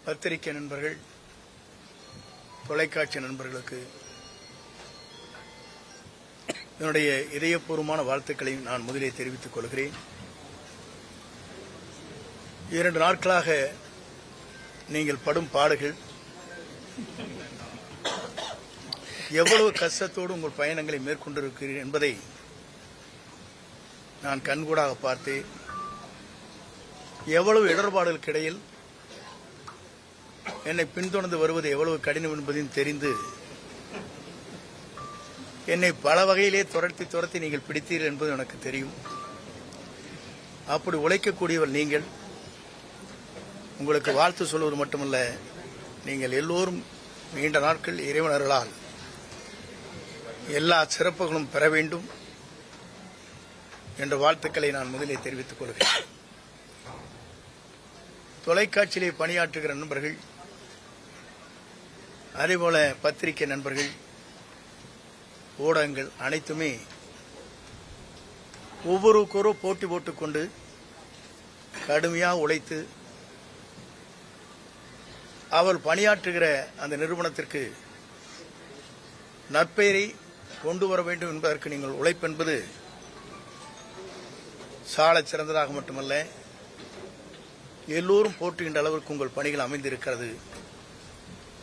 பத்திரிகை நண்பர்கள், தொலைக்காட்சி நண்பர்களுக்கு என்னுடைய இதயபூர்வமான வாழ்த்துக்களை நான் முதலே தெரிவித்துக் கொள்கிறேன். 2 நாட்களாக நீங்கள் படும் பாடுகள், எவ்வளவு கஷ்டத்தோடு உங்கள் பயணங்களை மேற்கொண்டிருக்கிறீர்கள் என்பதை நான் கண்கூடாக பார்த்து, எவ்வளவு இடர்பாடுகளுக்கு இடையில் என்னை பின்தொடர்ந்து வருவது எவ்வளவு கடினம் என்பதையும் தெரிந்து என்னை பல வகையிலே துரத்தி நீங்கள் பிடித்தீர்கள் என்பது எனக்கு தெரியும். அப்படி உழைக்கக்கூடியவர் நீங்கள். உங்களுக்கு வாழ்த்து சொல்வது மட்டுமல்ல, நீங்கள் எல்லோரும் நீண்ட நாட்கள் இறைவன் அருளால் எல்லா சிறப்புகளும் பெற வேண்டும் என்ற வாழ்த்துக்களை நான் முதலே தெரிவித்துக் கொள்கிறேன். தொலைக்காட்சியிலே பணியாற்றுகிற நண்பர்கள், அதேபோல பத்திரிகை நண்பர்கள், ஊடகங்கள் அனைத்துமே ஒவ்வொருவருக்கொரு போட்டி போட்டுக்கொண்டு கடுமையாக உழைத்து அவர் பணியாற்றுகிற அந்த நிறுவனத்திற்கு நற்பெயரை கொண்டு வர வேண்டும் என்பதற்கு நீங்கள் உழைப்பென்பது சாலச் சிறந்ததாக மட்டுமல்ல, எல்லோரும் போற்றுகின்ற அளவிற்கு உங்கள் பணிகள் அமைந்திருக்கிறது.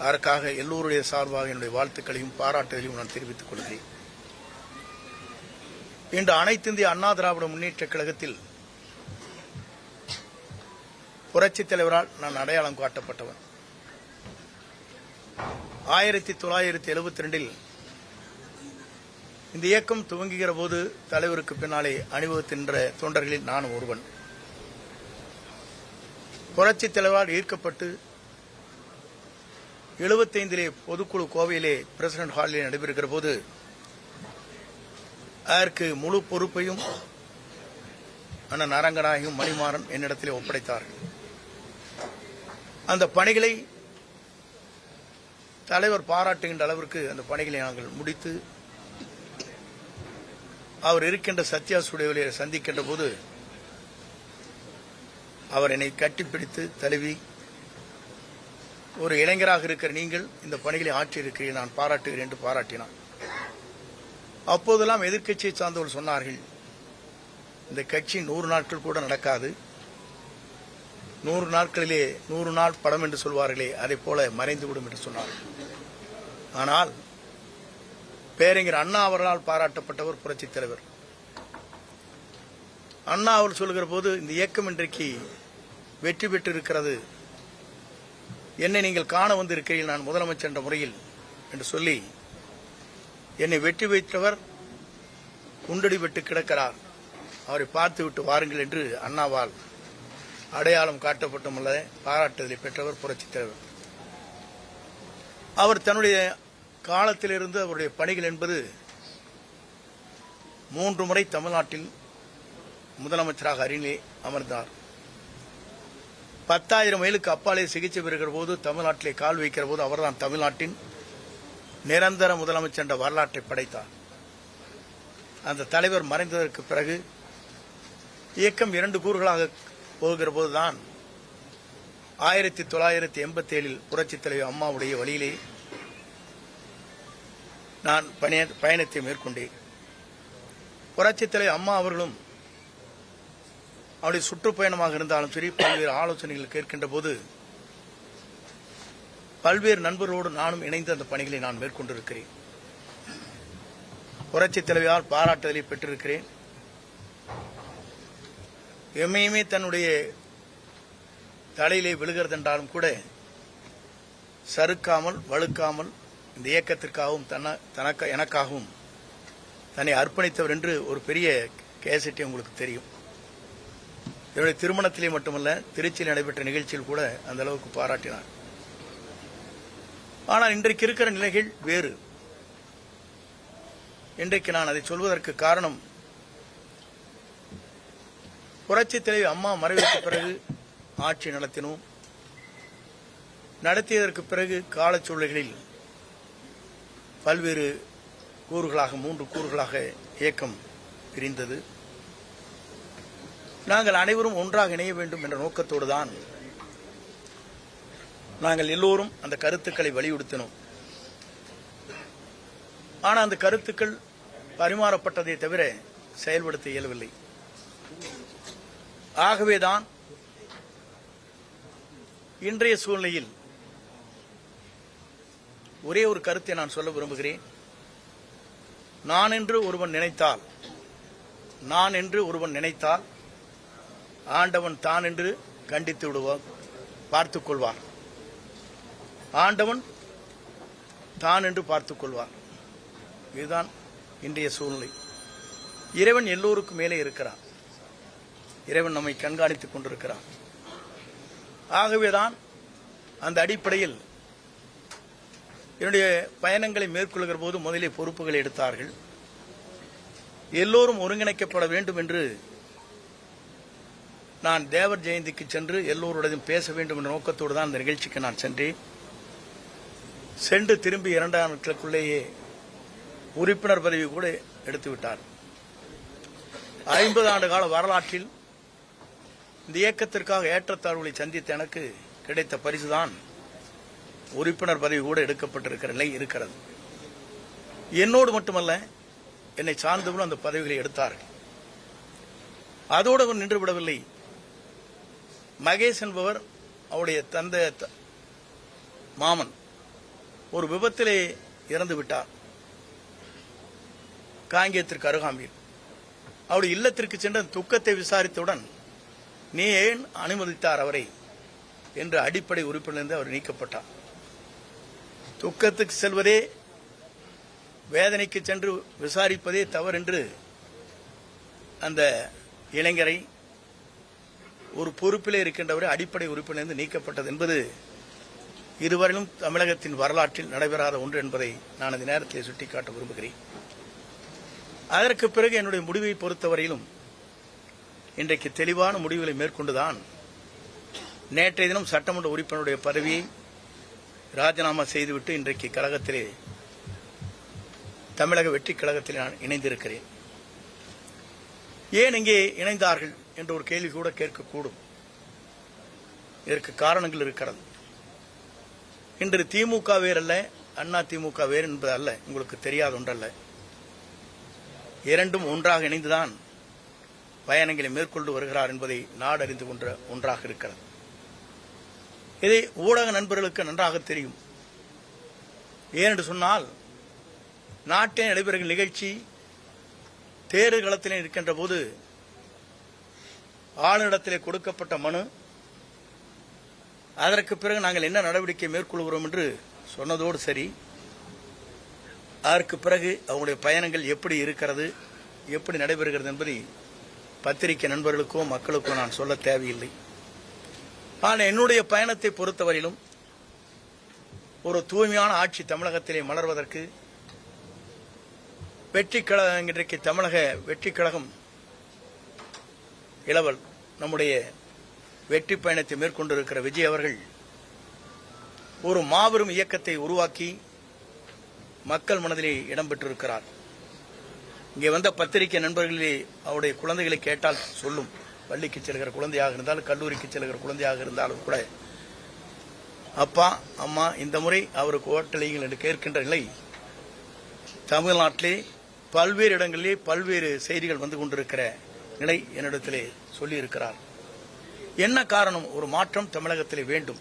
அதற்காக எல்லோருடைய சார்பாக என்னுடைய வாழ்த்துக்களையும் பாராட்டுகளையும் நான் தெரிவித்துக் கொள்கிறேன். இன்று அனைத்து இந்திய அண்ணா திராவிட முன்னேற்றக் கழகத்தில் புரட்சித் தலைவரால் நான் அடையாளம் காட்டப்பட்டவன். 1972 இந்த இயக்கம் துவங்குகிற போது தலைவருக்கு பின்னாலே அணிவகுக்கின்ற தொண்டர்களில் நானும் ஒருவன். புரட்சித் தலைவரால் ஈர்க்கப்பட்டு 75 பொதுக்குழு கோவையிலே பிரசிடென்ட் ஹாலிலே நடைபெறுகிற போது அதற்கு முழு பொறுப்பையும் அண்ணன் அரங்கநாயகம், மணிமாறன் என்னிடத்திலே ஒப்படைத்தார்கள். அந்த பணிகளை தலைவர் பாராட்டுகின்ற அளவிற்கு அந்த பணிகளை நாங்கள் முடித்து அவர் இருக்கின்ற சத்யா ஸ்டுடியோவிலே சந்திக்கின்ற போது அவர் என்னை கட்டிப்பிடித்து தழுவி, ஒரு இளைஞராக இருக்கிற நீங்கள் இந்த பணிகளை ஆற்றியிருக்கிறீர்கள், நான் பாராட்டுகிறேன் என்று பாராட்டினார். அப்போதெல்லாம் எதிர்க்கட்சியை சார்ந்தவர்கள் சொன்னார்கள், இந்த கட்சி 100 நாட்கள் கூட நடக்காது, 100 நாட்களிலே 100 நாள் படம் என்று சொல்வார்களே, அதை போல மறைந்துவிடும் என்று சொன்னார்கள். ஆனால் பேரறிஞர் அண்ணா அவர்களால் பாராட்டப்பட்டவர் புரட்சித் தலைவர். அண்ணா அவர் சொல்கிற போது, இந்த இயக்கம் இன்றைக்கு வெற்றி பெற்றிருக்கிறது, என்னை நீங்கள் காண வந்திருக்கிறீர்கள் நான் முதலமைச்சர் என்ற முறையில் என்று சொல்லி, என்னை வெற்றி வைத்தவர் குண்டடி விட்டு கிடக்கிறார், அவரை பார்த்துவிட்டு வாருங்கள் என்று அண்ணாவால் அடையாளம் காட்டப்பட்டுள்ள பாராட்டுதலை பெற்றவர் புரட்சித் தலைவர். அவர் தன்னுடைய காலத்திலிருந்து அவருடைய பணிகள் என்பது 3 முறை தமிழ்நாட்டில் முதலமைச்சராக அருகிலே அமர்ந்தார். 10,000 மைலுக்கு அப்பாலே சிகிச்சை பெறுகிற போது, தமிழ்நாட்டிலே கால் வைக்கிற போது அவர்தான் தமிழ்நாட்டின் நிரந்தர முதலமைச்சர் என்ற வரலாற்றை படைத்தார். அந்த தலைவர் மறைந்ததற்கு பிறகு இயக்கம் 2 கூறுகளாக போகிற போதுதான் 1987 புரட்சித் தலைவர் அம்மாவுடைய வழியிலே நான் பயணத்தை மேற்கொண்டேன். புரட்சித் தலைவர் அம்மா அவர்களும் அவருடைய சுற்றுப்பயணமாக இருந்தாலும் சரி, பல்வேறு ஆலோசனைகள் கேட்கின்ற போது பல்வேறு நண்பர்களோடு நானும் இணைந்து அந்த பணிகளை நான் மேற்கொண்டிருக்கிறேன். புரட்சித் தலைவரால் பாராட்டுதலை பெற்றிருக்கிறேன். எம்மையுமே தன்னுடைய தலையிலே விழுகிறது என்றாலும் கூட சறுக்காமல் வழுக்காமல் இந்த இயக்கத்திற்காகவும் எனக்காகவும் தன்னை அர்ப்பணித்தவர் என்று ஒரு பெரிய கேசட்டை உங்களுக்கு தெரியும். என்னுடைய திருமணத்திலே மட்டுமல்ல, திருச்சியில் நடைபெற்ற நிகழ்ச்சியில் கூட அந்த அளவுக்கு பாராட்டினார். ஆனால் இன்றைக்கு இருக்கிற நிலைகள் வேறு. இன்றைக்கு நான் அதை சொல்வதற்கு காரணம், புரட்சித் தலைவர் அம்மா மறைவுக்கு பிறகு ஆட்சி நடத்தினோம். நடத்தியதற்கு பிறகு காலச்சூழல்களில் பல்வேறு கூறுகளாக 3 கூறுகளாக இயக்கம் பிரிந்தது. நாங்கள் அனைவரும் ஒன்றாக இணைய வேண்டும் என்ற நோக்கத்தோடு தான் நாங்கள் எல்லோரும் அந்த கருத்துக்களை வலியுறுத்தினோம். ஆனால் அந்த கருத்துக்கள் பரிமாறப்பட்டதை தவிர செயல்படுத்த இயலவில்லை. ஆகவேதான் இன்றைய சூழ்நிலையில் ஒரே ஒரு கருத்தை நான் சொல்ல விரும்புகிறேன். நான் என்று ஒருவன் நினைத்தால் ஆண்டவன் தான் என்று கண்டித்து விடுவார், பார்த்துக் கொள்வார். ஆண்டவன் தான் என்று பார்த்துக் கொள்வார். இதுதான் இன்றைய சூழ்நிலை. இறைவன் எல்லோருக்கும் மேலே இருக்கிறார். இறைவன் நம்மை கண்காணித்துக் கொண்டிருக்கிறார். ஆகவேதான் அந்த அடிப்படையில் என்னுடைய பயணங்களை மேற்கொள்கிற போது முதலில் பொறுப்புகளை எடுத்தார்கள். எல்லோரும் ஒருங்கிணைக்கப்பட வேண்டும் என்று நான் தேவர் ஜெயந்திக்கு சென்று எல்லோருடையும் பேச வேண்டும் என்ற நோக்கத்தோடு தான் அந்த நிகழ்ச்சிக்கு நான் சென்றேன். சென்று திரும்பி 2 நாட்களுக்குள்ளேயே உறுப்பினர் பதவி கூட எடுத்துவிட்டார். 50 ஆண்டு கால வரலாற்றில் இந்த இயக்கத்திற்காக ஏற்றத்தாழ்வுகளை சந்தித்த எனக்கு கிடைத்த பரிசுதான் உறுப்பினர் பதவி கூட எடுக்கப்பட்டிருக்கிற நிலை இருக்கிறது. என்னோடு மட்டுமல்ல, என்னை சார்ந்தவர்களும் அந்த பதவிகளை எடுத்தார்கள். அதோடு நின்று விடவில்லை. மகேஷ் என்பவர் அவருடைய தந்தை மாமன் ஒரு விபத்திலே இறந்து விட்டார். காங்கேயத்திற்கு அருகாமையில் அவருடைய இல்லத்திற்கு சென்ற துக்கத்தை விசாரித்தவுடன் நீ ஏன் அனுமதித்தார் அவரை என்று அடிப்படை உறுப்பிலிருந்து அவர் நீக்கப்பட்டார். துக்கத்துக்கு செல்வதே, வேதனைக்கு சென்று விசாரிப்பதே தவறென்று அந்த இளைஞரை ஒரு பொறுப்பிலே இருக்கின்றவரை அடிப்படை உறுப்பிலிருந்து நீக்கப்பட்டது என்பது இதுவரையிலும் தமிழகத்தின் வரலாற்றில் நடைபெறாத ஒன்று என்பதை நான் இந்த நேரத்தில் சுட்டிக்காட்ட விரும்புகிறேன். அதற்கு பிறகு என்னுடைய முடிவை பொறுத்தவரையிலும் இன்றைக்கு தெளிவான முடிவுகளை மேற்கொண்டுதான் நேற்றைய தினம் சட்டமன்ற உறுப்பினருடைய பதவியை ராஜினாமா செய்துவிட்டு இன்றைக்கு கழகத்திலே, தமிழக வெற்றி கழகத்தில் நான் இணைந்திருக்கிறேன். ஏன் இங்கே இணைந்தார்கள் என்ற ஒரு கேள்வி கூட கேட்கக்கூடும். இதற்கு காரணங்கள் இருக்கிறது. இன்று திமுக வேறல்ல, அண்ணா திமுக வேறு என்பது அல்ல, உங்களுக்கு தெரியாத ஒன்றல்ல. இரண்டும் ஒன்றாக இணைந்துதான் பயணங்களை மேற்கொண்டு வருகிறார் என்பதை நாடு அறிந்து கொண்ட ஒன்றாக இருக்கிறது. இதை ஊடக நண்பர்களுக்கு நன்றாக தெரியும். ஏனென்று சொன்னால், நாட்டில் நடைபெறுகிற நிகழ்ச்சி தேர்தல் களத்திலே இருக்கின்ற போது ஆளுநரிடத்திலே கொடுக்கப்பட்ட மனு, அதற்கு பிறகு நாங்கள் என்ன நடவடிக்கை மேற்கொள்கிறோம் என்று சொன்னதோடு சரி, அதற்கு பிறகு அவங்களுடைய பயணங்கள் எப்படி இருக்கிறது, எப்படி நடைபெறுகிறது என்பதை பத்திரிகை நண்பர்களுக்கோ மக்களுக்கோ நான் சொல்ல தேவையில்லை. ஆனால் என்னுடைய பயணத்தை பொறுத்தவரையிலும் ஒரு தூய்மையான ஆட்சி தமிழகத்திலே மலர்வதற்கு வெற்றி கழகம், இன்றைக்கு தமிழக வெற்றி கழகம் இளவல் நம்முடைய வெற்றி பயணத்தை மேற்கொண்டிருக்கிற விஜய் அவர்கள் ஒரு மாபெரும் இயக்கத்தை உருவாக்கி மக்கள் மனதிலே இடம்பெற்றிருக்கிறார். இங்கே வந்த பத்திரிகை நண்பர்களே அவருடைய குழந்தைகளை கேட்டால் சொல்லும். பள்ளிக்கு செல்கிற குழந்தையாக இருந்தாலும், கல்லூரிக்கு செல்கிற குழந்தையாக இருந்தாலும் கூட, அப்பா அம்மா இந்த முறை அவருக்கு ஓட்டளிகள் என்று கேட்கின்ற நிலை தமிழ்நாட்டிலே பல்வேறு இடங்களிலே பல்வேறு செய்திகள் வந்து கொண்டிருக்கிற நிலை என்னிடத்திலே சொல்லியிருக்கிறார். என்ன காரணம்? ஒரு மாற்றம் தமிழகத்திலே வேண்டும்.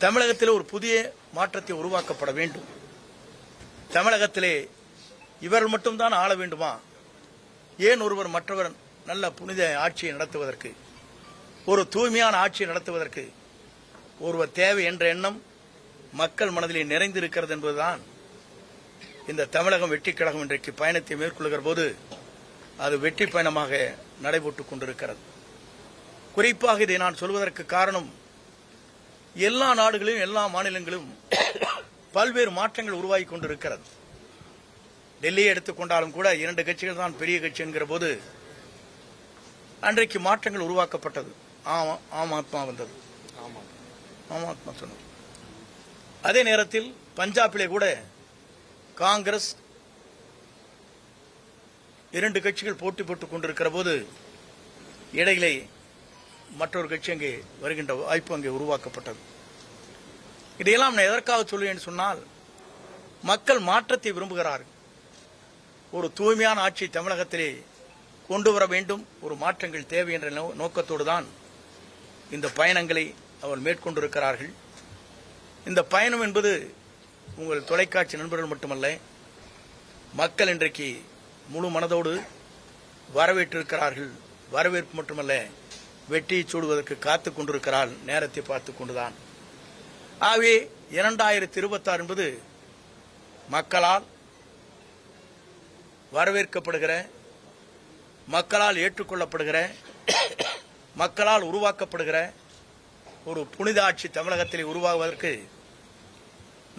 தமிழகத்திலே ஒரு புதிய மாற்றத்தை உருவாக்கப்பட வேண்டும். தமிழகத்திலே இவர்கள் மட்டும்தான் ஆள வேண்டுமா? ஏன் ஒருவர் மற்றவர் நல்ல புனித ஆட்சியை நடத்துவதற்கு, ஒரு தூய்மையான ஆட்சியை நடத்துவதற்கு ஒருவர் தேவை என்ற எண்ணம் மக்கள் மனதிலே நிறைந்திருக்கிறது என்பதுதான் இந்த தமிழகம் வெற்றி கழகம் இன்றைக்கு பயணத்தை மேற்கொள்கிற போது அது வெற்றி பயணமாக நடைபெற்றுக் கொண்டிருக்கிறது. குறிப்பாக இதை நான் சொல்வதற்கு காரணம், எல்லா நாடுகளிலும் எல்லா மாநிலங்களிலும் பல்வேறு மாற்றங்கள் உருவாகி கொண்டிருக்கிறது. டெல்லியை எடுத்துக்கொண்டாலும் கூட 2 கட்சிகள் தான் பெரிய கட்சி என்கிற போது அன்றைக்கு மாற்றங்கள் உருவாக்கப்பட்டது. ஆம் ஆத்மா வந்தது, ஆம் ஆத்மா சொன்னது. அதே நேரத்தில் பஞ்சாபிலே கூட காங்கிரஸ் 2 கட்சிகள் போட்டி போட்டுக் கொண்டிருக்கிற போது இடையிலே மற்றொரு கட்சி அங்கே வருகின்ற வாய்ப்பு அங்கே உருவாக்கப்பட்டது. இதையெல்லாம் நான் எதற்காக சொல்லுவேன் சொன்னால், மக்கள் மாற்றத்தை விரும்புகிறார்கள். ஒரு தூய்மையான ஆட்சி தமிழகத்திலே கொண்டு வர வேண்டும், ஒரு மாற்றங்கள் தேவை என்ற நோக்கத்தோடு தான் இந்த பயணங்களை அவர் மேற்கொண்டிருக்கிறார்கள். இந்த பயணம் என்பது உங்கள் தொலைக்காட்சி நண்பர்கள் மட்டுமல்ல, மக்கள் இன்றைக்கு முழு மனதோடு வரவேற்றிருக்கிறார்கள். வரவேற்பு மட்டுமல்ல, வெற்றியை சூடுவதற்கு காத்துக் கொண்டிருக்கிறார், நேரத்தை பார்த்துக் கொண்டுதான். ஆகவே 2026 என்பது மக்களால் வரவேற்கப்படுகிற, மக்களால் ஏற்றுக்கொள்ளப்படுகிற, மக்களால் உருவாக்கப்படுகிற ஒரு புனித ஆட்சி தமிழகத்தில் உருவாகுவதற்கு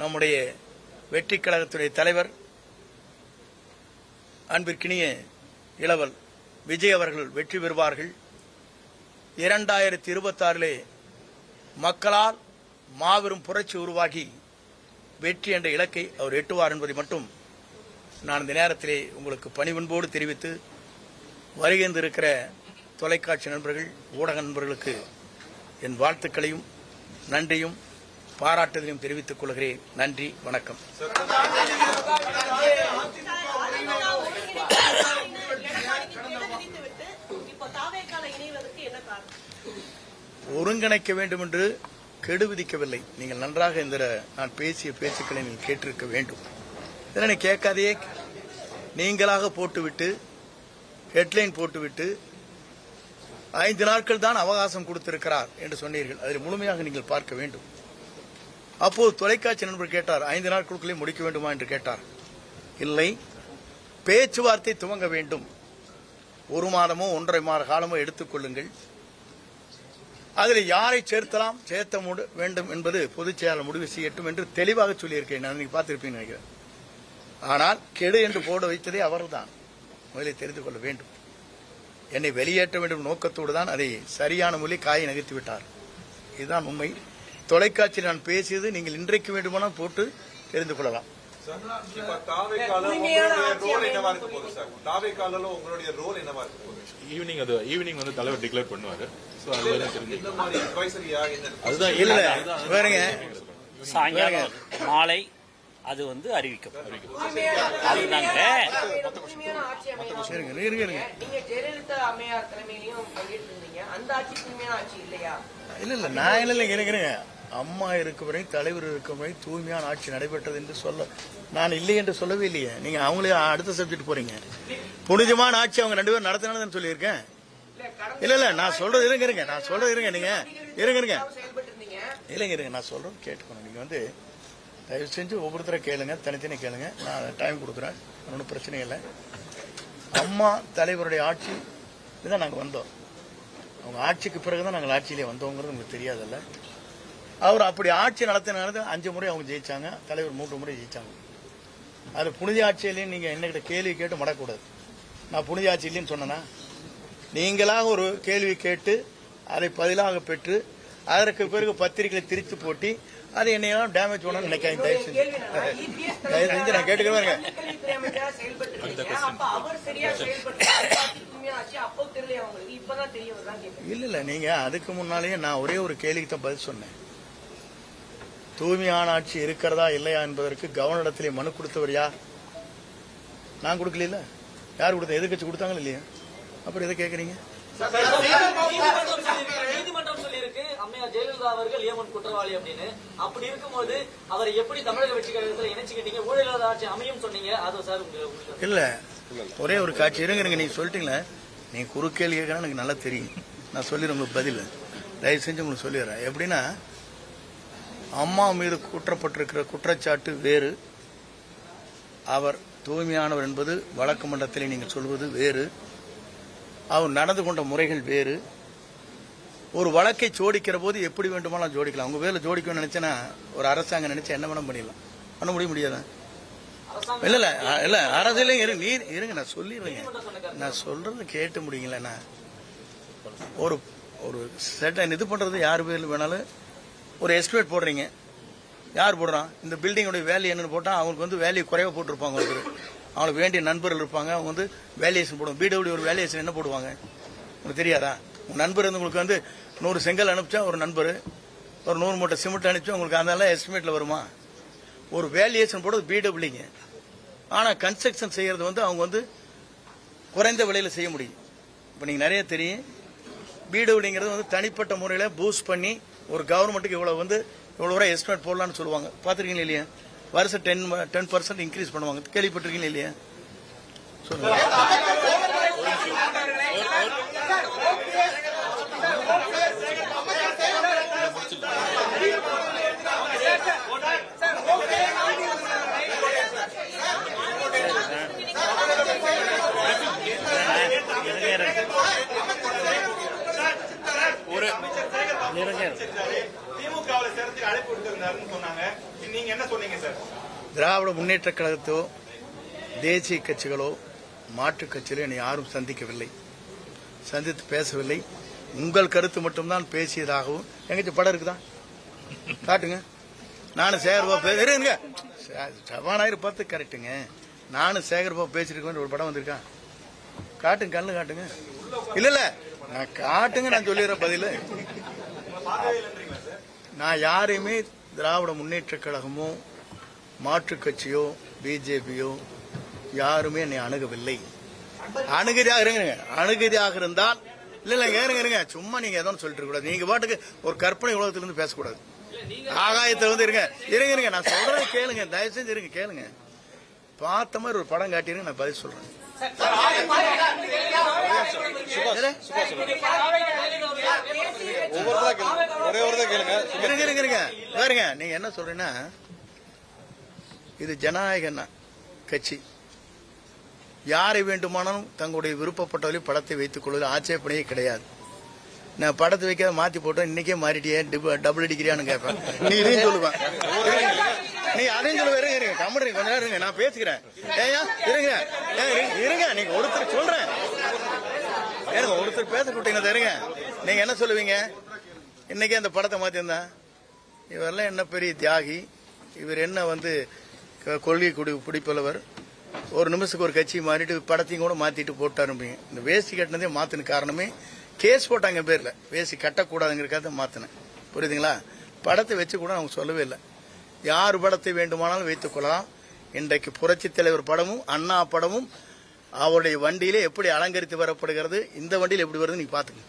நம்முடைய வெற்றி கழகத்துடைய தலைவர் அன்பிற்கினிய இளவல் விஜய் அவர்கள் வெற்றி பெறுவார்கள். 2026 மக்களால் மாபெரும் புரட்சி உருவாகி வெற்றி என்ற இலக்கை அவர் எட்டுவார் என்பதை மட்டும் நான் இந்த நேரத்திலே உங்களுக்கு பணிவன்போடு தெரிவித்து, வருகின்றிருக்கிற தொலைக்காட்சி நண்பர்கள், ஊடக நண்பர்களுக்கு என் வாழ்த்துக்களையும் நன்றியும் பாராட்டுதலையும் தெரிவித்துக் கொள்கிறேன். நன்றி, வணக்கம். ஒருங்கிணைக்க வேண்டும் என்று கெடு விதிக்கவில்லை. நீங்கள் நன்றாக இந்த நான் பேசிய பேச்சுக்களை நீங்கள் கேட்டிருக்க வேண்டும். இதனை கேட்காதே நீங்களாக போட்டுவிட்டு ஹெட்லைன் போட்டுவிட்டு 5 நாட்கள் தான் அவகாசம் கொடுத்திருக்கிறார் என்று சொன்னீர்கள். அதில் முழுமையாக நீங்கள் பார்க்க வேண்டும். அப்போது தொலைக்காட்சி நண்பர் கேட்டார், 5 நாட்களுக்குள்ளே முடிக்க வேண்டுமா என்று கேட்டார். இல்லை, பேச்சுவார்த்தை துவங்க வேண்டும். 1 மாதமோ 1.5 மாத காலமோ எடுத்துக் கொள்ளுங்கள். அதில் யாரை சேர்த்தலாம், சேர்த்த வேண்டும் என்பது பொதுச் செயலாளர் முடிவு செய்யட்டும் என்று தெளிவாக சொல்லியிருக்கேன். நான் நீங்க பார்த்திருப்பீங்க நினைக்கிறேன். ஆனால் கெடு என்று போட வைத்ததே அவர்தான். முதலில் தெரிந்து கொள்ள வேண்டும். என்னை வெளியேற்ற வேண்டும் நோக்கத்தோடு தான் அதை சரியான மொழி காயை நகர்த்தி விட்டார். இதுதான் உண்மை. தொலைக்காட்சியில் நான் பேசியது நீங்கள் இன்றைக்கு வேண்டுமானால் போட்டு தெரிந்து கொள்ளலாம். ஈவினிங் வந்து தலைவர் டிக்ளேர் பண்ணுவாரு. அதுதான் இல்ல வேறங்க, சாயங்காலம் மாலை அது வந்து அறிவிக்கப்படும். இல்ல நான் இல்ல இருக்கிறேங்க. அம்மா இருக்கும் வரை, தலைவர் இருக்கும் வரை தூய்மையான ஆட்சி நடைபெற்றது என்று சொல்ல நான் இல்லை என்று சொல்லவே இல்லையே. நீங்க அவங்களே அடுத்த சப்ஜெக்ட் போறீங்க. புனிதமான ஆட்சி அவங்க 2 பேரும் நடத்தினாலும் சொல்லியிருக்கேன். இல்ல நான் சொல்றது இருங்க, நான் சொல்றது இருங்க, நீங்க இருங்க நான் சொல்றது கேட்டுக்கணும். நீங்க வந்து தயவு செஞ்சு ஒவ்வொருத்தர கேளுங்க, தனித்தனி கேளுங்க. நான் டைம் கொடுக்குறேன், ஒன்றும் பிரச்சனை இல்லை. அம்மா தலைவருடைய ஆட்சி தான் நாங்கள் வந்தோம். அவங்க ஆட்சிக்கு பிறகுதான் நாங்கள் ஆட்சியிலே வந்தோங்கிறது உங்களுக்கு தெரியாதல்ல. அவர் அப்படி ஆட்சி நடத்தினால 5 முறை அவங்க ஜெயிச்சாங்க, தலைவர் 3 முறை ஜெயிச்சாங்க. அது புனித ஆட்சியிலையும் நீங்க என்னகிட்ட கேள்வி கேட்டு மடக்கூடாது. நான் புனித ஆட்சி இல்லைன்னு சொன்னேன்னா, நீங்களாக ஒரு கேள்வி கேட்டு அதை பதிலாக பெற்று அதற்கு பிறகு பத்திரிகைகளை திரித்து போட்டி அது என்னையெல்லாம் டேமேஜ் பண்ணணும்னு நினைக்காங்க. தயவு செஞ்சு நான் கேட்டுக்கிறேன். இல்ல நீங்க அதுக்கு முன்னாலேயே நான் ஒரே ஒரு கேள்விக்கு தான் பதில் சொன்னேன். தூய்மையான ஆட்சி இருக்கிறதா இல்லையா என்பதற்கு கவர்னரிடத்திலே மனு கொடுத்தவர் யார்? நான் கொடுக்கல. யார் கொடுத்த? எதிர்கட்சி கொடுத்தாங்களா இல்லையா? அப்படி எதை கேட்கறீங்க? நீதிமன்றம் சொல்லியிருக்கு அம்மையார் ஜெயலலிதா அவர்கள் ஏமன் குற்றவாளி அப்படின்னு. அப்படி இருக்கும்போது அவரை எப்படி தமிழக வெற்றி கழகத்தில் இணைச்சுக்கிட்டீங்க? ஊழல் ஆட்சி அமையும் சொன்னீங்க. அது சார் இல்ல ஒரே ஒரு காட்சி இருங்க. நீங்க சொல்லிட்டீங்களே, நீங்க குறுக்கேள்வி கேட்கறா எனக்கு நல்லா தெரியும். நான் சொல்லிடுறேன் உங்களுக்கு பதில். தயவு செஞ்சு உங்களுக்கு சொல்லிடுறேன். எப்படின்னா, அம்மா மீது கூற்றப்பட்டிருக்கிற குற்றச்சாட்டு வேறு, அவர் தூய்மையானவர் என்பது வழக்கு மன்றத்திலே நீங்கள் சொல்வது வேறு, அவர் நடந்து கொண்ட முறைகள் வேறு. ஒரு வழக்கை ஜோடிக்கிற போது எப்படி வேண்டுமானாலும் ஜோடிக்கலாம். உங்க வேலை ஜோடிக்கணும்னு நினைச்சேன்னா ஒரு அரசாங்கம் நினைச்சா என்ன வேணும் பண்ணிடலாம். பண்ண முடியாது. இல்ல இல்ல இல்ல அரசியல நீர் இருங்க, நான் சொல்லிடுறேங்க. நான் சொல்றது கேட்டு முடியுங்களா? ஒரு ஒரு செட்டன் இது பண்றது யார் பேர்ல வேணாலும் ஒரு எஸ்டிமேட் போடுறீங்க. யார் போடுறான்? இந்த பில்டிங்கோட வேல்யூ என்னன்னு போட்டா அவங்களுக்கு வந்து வேல்யூ குறைவா போட்டிருப்பாங்க. அவங்களுக்கு வேண்டிய நண்பர்கள் இருப்பாங்க, அவங்க வந்து வேல்யூஷன் போடுவாங்க. பிடபிள்யூ ஒரு வேல்யூஷன் என்ன போடுவாங்க உங்களுக்கு தெரியாதா? உங்க நண்பர் வந்து உங்களுக்கு வந்து 100 செங்கல் அனுப்பிச்சா ஒரு நண்பர், ஒரு 100 மூட்டை சிமெண்ட் அனுப்பிச்சு உங்களுக்கு அதெல்லாம் எஸ்டிமேட்ல வருமா? ஒரு வேல்யூஷன் போடுறது பிடபிள்யூங்க. ஆனால் கன்ஸ்ட்ரக்ஷன் செய்யறது வந்து அவங்க வந்து குறைந்த விலையில் செய்ய முடியும். இப்போ நீங்கள் நிறைய தெரியும், பிடபிள்யூங்கிறது வந்து தனிப்பட்ட முறையில் பூஸ்ட் பண்ணி ஒரு கவர்மெண்ட்டுக்கு இவ்வளோ ரூபா எஸ்டிமேட் போடலான்னு சொல்லுவாங்க. பார்த்துருக்கீங்களா இல்லையா? வருஷம் 10% இன்க்ரீஸ் பண்ணுவாங்க. கேள்விப்பட்டிருக்கீங்களா இல்லையா? சொல்லுங்க. திராவிட முன்னேற்ற கழகத்தோ தேசிய கட்சிகளோ மாற்றுக் கட்சிகளோ என்னை யாரும் சந்திக்கவில்லை, சந்தித்து பேசவில்லை. உங்கள் கருத்து மட்டும்தான் பேசியதாகவும் எங்கேயும் படம் இருக்குதா காட்டுங்க. நானும் சேகர்பாபு இருங்க, சபாநாயகர் பார்த்து கரெக்டுங்க. நானும் சேகர்பாபு பேசிருக்கேன் ஒரு படம் வந்திருக்கா? காட்டுங்க, கண்ணு காட்டுங்க. இல்ல இல்ல நான் காட்டுங்க, நான் சொல்லிடுறேன் பதில். நான் யாரையுமே திராவிட முன்னேற்ற கழகமோ மாற்றுக் கட்சியோ பிஜேபியோ யாருமே என்னை அணுகவில்லை. அணுகதியாக இருந்தால் இல்ல இருங்க, சும்மா நீங்க ஏதோ சொல்லிட்டு இருக்க கூடாது. நீங்க பாட்டுக்கு ஒரு கற்பனை உலகத்திலிருந்து பேசக்கூடாது. ஆகாயத்துல வந்து இருங்க நான் சொல்றதை கேளுங்க, தயவு செஞ்சு இருங்க கேளுங்க. பார்த்த மாதிரி ஒரு படம் காட்டிருங்க, நான் பதில் சொல்றேன். பாருங்க, நீங்க என்ன சொல்றீங்கன்னா இது ஜனநாயக கட்சி, யாரை வேண்டுமானாலும் தங்களுடைய விருப்பப்பட்டவர்களையும் படத்தை வைத்துக் கொள்வதில் ஆட்சேபனையே கிடையாது. நான் படத்தை வைக்காத மாத்தி போட்டோம், இன்னைக்கே மாறிட்டியே டபுள் அடிக்கிறியான்னு கேட்பேன். நீ இதையும் சொல்லுவேன், நீ அதையும் சொல்லுவ. இருங்க கம்மி கொஞ்ச நேரம் இருங்க, நான் பேசுகிறேன். இருங்க நீங்க ஒருத்தர் சொல்றேன், ஒருத்தர் பேச கொடுத்தீங்க. இருங்க, நீங்க என்ன சொல்லுவீங்க? இன்னைக்கே அந்த படத்தை மாத்திருந்தா இவரெல்லாம் என்ன பெரிய தியாகி, இவர் என்ன வந்து கொள்கை பிடிப்பவர், ஒரு நிமிஷத்துக்கு ஒரு கட்சி மாறிட்டு படத்தையும் கூட மாத்திட்டு போட்டாருப்பீங்க. இந்த வேஷ்டி கட்டினதே மாத்தின காரணமே கேஸ் போட்டாங்க பேர்ல, வேஷ்டி கட்டக்கூடாதுங்கிறக்காக மாத்தினேன். புரியுதுங்களா? படத்தை வச்சு கூட அவங்க சொல்லவே இல்லை. யார் படத்தை வேண்டுமானாலும் வைத்துக் கொள்ளலாம். இன்றைக்கு புரட்சி தலைவர் படமும் அண்ணா படமும் அவருடைய வண்டியிலே எப்படி அலங்கரித்து வரப்படுகிறது, இந்த வண்டியில் எப்படி வருது நீங்க பாத்துங்க.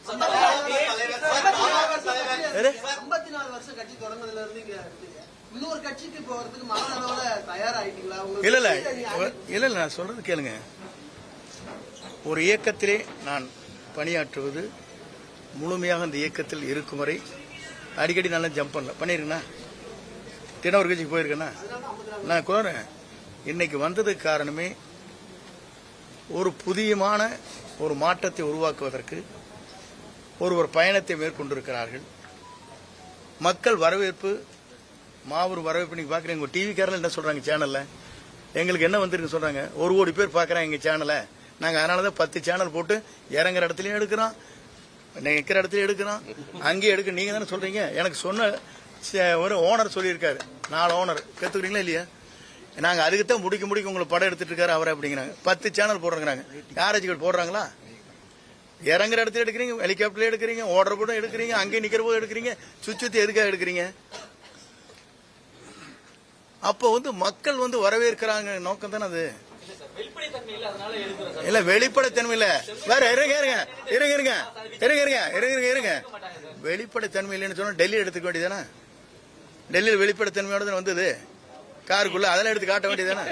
இல்ல நான் சொல்றது கேளுங்க. ஒரு இயக்கத்திலே நான் பணியாற்றுவது முழுமையாக அந்த இயக்கத்தில் இருக்கும் வரை அடிக்கடி நல்லா ஜம்ப் பண்ணல பண்ணிருக்கேன்னா, தினவர் கட்சிக்கு போயிருக்கேன்னா நான் கோரேன். இன்னைக்கு வந்ததுக்கு காரணமே ஒரு புதியமான ஒரு மாற்றத்தை உருவாக்குவதற்கு ஒரு பயணத்தை மேற்கொண்டிருக்கிறார்கள். மக்கள் வரவேற்பு, மாபெரும் வரவேற்பு. நீங்க பாக்குறீங்க டிவிக்காரர்கள் என்ன சொல்றாங்க சேனல்ல, எங்களுக்கு என்ன வந்திருக்கு சொல்றாங்க, 1 கோடி பேர் பாக்குறாங்க எங்க சேனலை. நாங்க அதனாலதான் 10 சேனல் போட்டு இறங்குற இடத்துலயும் எடுக்கிறோம், நிக்கிற இடத்துலயும் எடுக்கிறோம், அங்கேயும் எடுக்க. நீங்க தானே சொல்றீங்க. எனக்கு சொன்ன ஒரு ஓனர் சொல்லியிருக்காரு, 4 ஓனர் கத்துக்கிறீங்களா இல்லையா? நாங்க அதுக்குத்தான் முடிக்க உங்களுக்கு படம் எடுத்துட்டு இருக்காரு அவரை அப்படிங்கிறாங்க. 10 சேனல் போடுறாங்க. யாராச்சும் போடுறாங்களா? இறங்குற இடத்துல எடுக்கிறீங்க, ஹெலிகாப்டர்ல எடுக்கிறீங்க, ஓடுற போதும் எடுக்கிறீங்க, அங்கே நிக்கிற போது எடுக்கிறீங்க, சுத்தி எதுக்காக எடுக்கிறீங்க? அப்போ வந்து மக்கள் வந்து வரவேற்கிறாங்க நோக்கம் தானே அது. இல்ல வெளிப்படைத்தன்மை இல்ல, வேற இருங்க வெளிப்படைத்தன்மை இல்லைன்னு சொன்னா டெல்லி எடுத்துக்க வேண்டியதானே? டெல்லியில் வெளிப்படைத்தன்மையோட வந்தது காருக்குள்ள, அதெல்லாம் எடுத்து காட்ட வேண்டியதானே?